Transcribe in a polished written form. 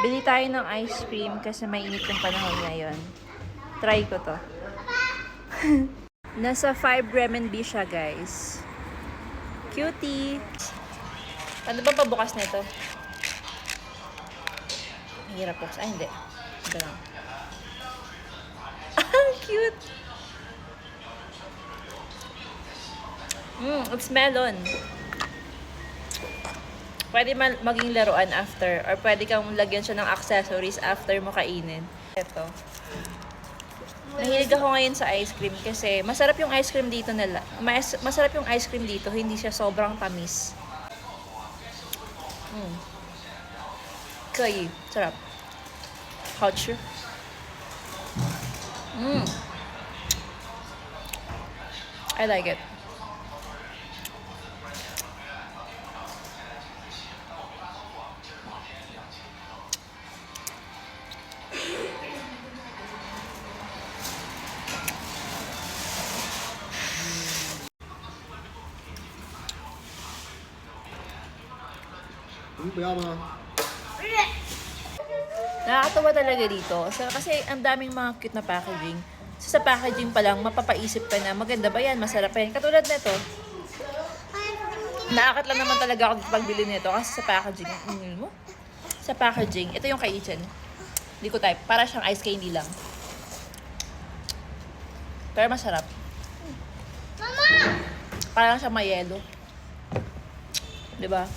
Bili tayo ng ice cream kasi mainit yung panahon ngayon. Try ko to. Nasa 5 renminbi siya, guys. Cutie! Ano ba pabukas nito? Mahirap po. Ay, hindi. Ito lang. Cute! It's melon. Pwede maging laruan after or pwede kang lagyan siya ng accessories after mo kainin. Ito. Nahilig ako ngayon sa ice cream kasi masarap yung ice cream dito nila. Masarap yung ice cream dito, hindi siya sobrang tamis. Kaya, sarap. Hot. I like it. Nakakatawa talaga dito. So, kasi ang daming mga cute na packaging. So, sa packaging pa lang, mapapaisip ka na, maganda ba yan? Masarap pa yan. Katulad nito. Naakat lang naman talaga ako dito pagbili nito kasi sa packaging. Mo? Sa packaging. Ito yung kay Ichan. Hindi ko type. Para siyang ice candy lang. Pero masarap. Mama! Para lang siyang may yelo. Diba?